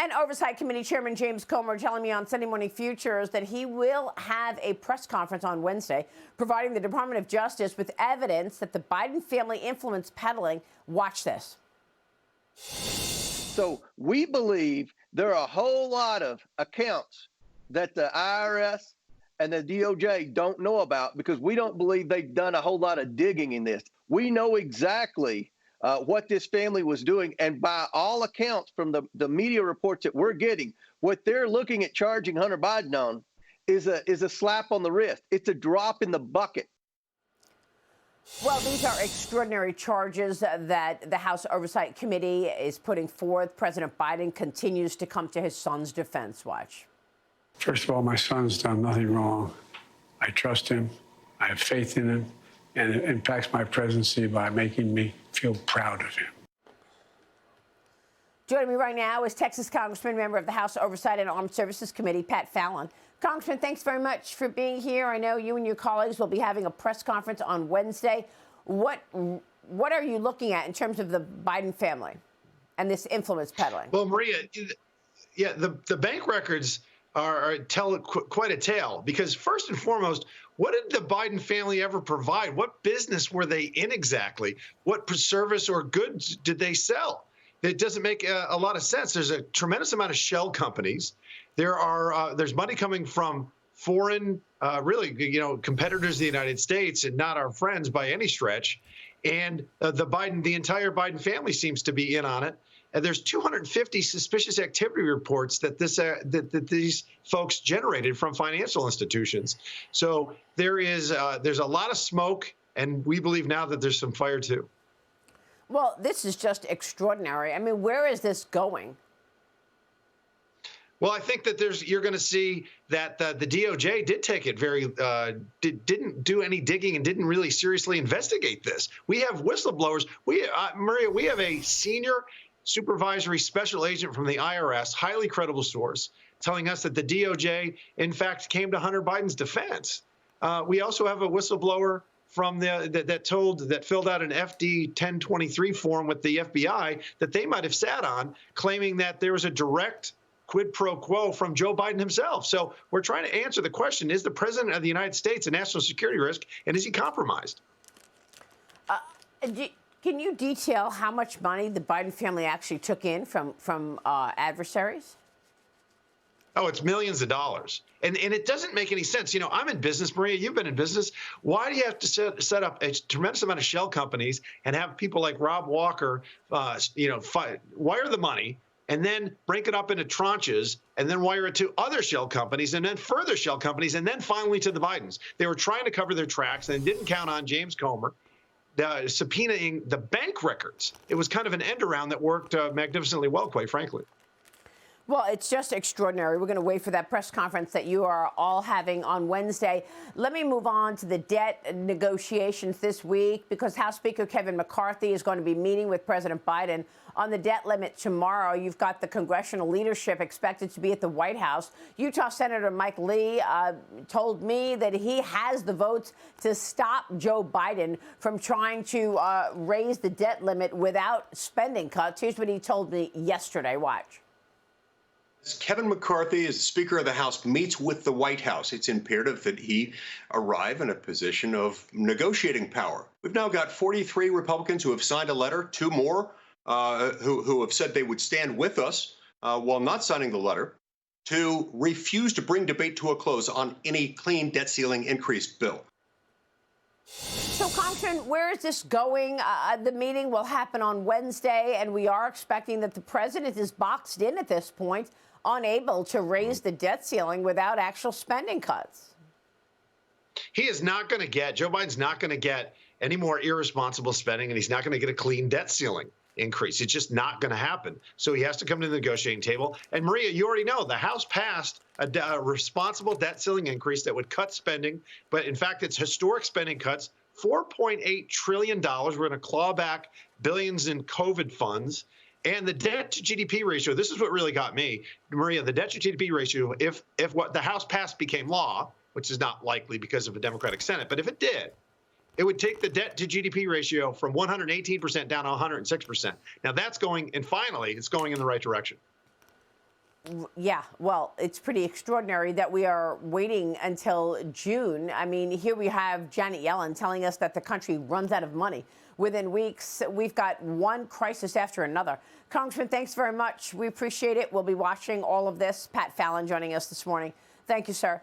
And Oversight Committee Chairman James Comer telling me on Sunday Morning Futures that he will have a press conference on Wednesday, providing the Department of Justice with evidence that the Biden family influenced peddling. Watch this. So we believe there are a whole lot of accounts that the IRS and the DOJ don't know about because we don't believe they've done a whole lot of digging in this. We know exactly what this family was doing. And by all accounts from the media reports that we're getting, what they're looking at charging Hunter Biden on is a slap on the wrist. It's a drop in the bucket. Well, these are extraordinary charges that the House Oversight Committee is putting forth. President Biden continues to come to his son's defense. Watch. First of all, my son's done nothing wrong. I trust him. I have faith in him. And it impacts my presidency by making me feel proud of him. Joining me right now is Texas Congressman, member of the House Oversight and Armed Services Committee, Pat Fallon. Congressman, thanks very much for being here. I know you and your colleagues will be having a press conference on Wednesday. What are you looking at in terms of the Biden family and this influence peddling? Well, Maria, yeah, the bank records tell quite a tale, because first and foremost, what did the Biden family ever provide? What business were they in exactly? What service or goods did they sell? It doesn't make a lot of sense. There's a tremendous amount of shell companies. There's money coming from foreign, really, competitors of the United States and not our friends by any stretch. And the entire Biden family seems to be in on it. And there's 250 suspicious activity reports that these folks generated from financial institutions. So there's a lot of smoke, and we believe now that there's some fire too. Well, this is just extraordinary. I mean, where is this going? Well, I think that you're going to see that the DOJ did take it didn't do any digging and didn't really seriously investigate this. We have whistleblowers. Maria, we have a senior supervisory special agent from the IRS, highly credible source, telling us that the DOJ, in fact, came to Hunter Biden's defense. We also have a whistleblower from that filled out an FD 1023 form with the FBI that they might have sat on, claiming that there was a direct quid pro quo from Joe Biden himself. So we're trying to answer the question: is the president of the United States a national security risk, and is he compromised? Can you detail how much money the Biden family actually took in from adversaries? Oh, it's millions of dollars. And it doesn't make any sense. I'm in business, Maria, you've been in business. Why do you have to set up a tremendous amount of shell companies and have people like Rob Walker, wire the money and then break it up into tranches and then wire it to other shell companies and then further shell companies and then finally to the Bidens? They were trying to cover their tracks and didn't count on James Comer subpoenaing the bank records. It was kind of an end around that worked magnificently well, quite frankly. Well, it's just extraordinary. We're going to wait for that press conference that you are all having on Wednesday. Let me move on to the debt negotiations this week, because House Speaker Kevin McCarthy is going to be meeting with President Biden on the debt limit tomorrow. You've got the congressional leadership expected to be at the White House. Utah Senator Mike Lee told me that he has the votes to stop Joe Biden from trying to raise the debt limit without spending cuts. Here's what he told me yesterday. Watch. Kevin McCarthy, as the Speaker of the House, meets with the White House. It's imperative that he arrive in a position of negotiating power. We've now got 43 Republicans who have signed a letter, 2 more who have said they would stand with us while not signing the letter, to refuse to bring debate to a close on any clean debt ceiling increase bill. So, Congressman, where is this going? The meeting will happen on Wednesday, and we are expecting that the president is boxed in at this point, unable to raise the debt ceiling without actual spending cuts. He is not going to get, Joe Biden's not going to get any more irresponsible spending, and he's not going to get a clean debt ceiling increase. It's just not going to happen. So he has to come to the negotiating table. And Maria, you already know the House passed a responsible debt ceiling increase that would cut spending. But in fact, it's historic spending cuts, $4.8 trillion. We're going to claw back billions in COVID funds. And the debt to GDP ratio, this is what really got me, Maria, the debt to GDP ratio, if what the House passed became law, which is not likely because of a Democratic Senate, but if it did, it would take the debt to GDP ratio from 118% down to 106%. Now that's going, and finally, it's going in the right direction. Yeah, well, it's pretty extraordinary that we are waiting until June. I mean, here we have Janet Yellen telling us that the country runs out of money within weeks. We've got one crisis after another. Congressman, thanks very much. We appreciate it. We'll be watching all of this. Pat Fallon joining us this morning. Thank you, sir.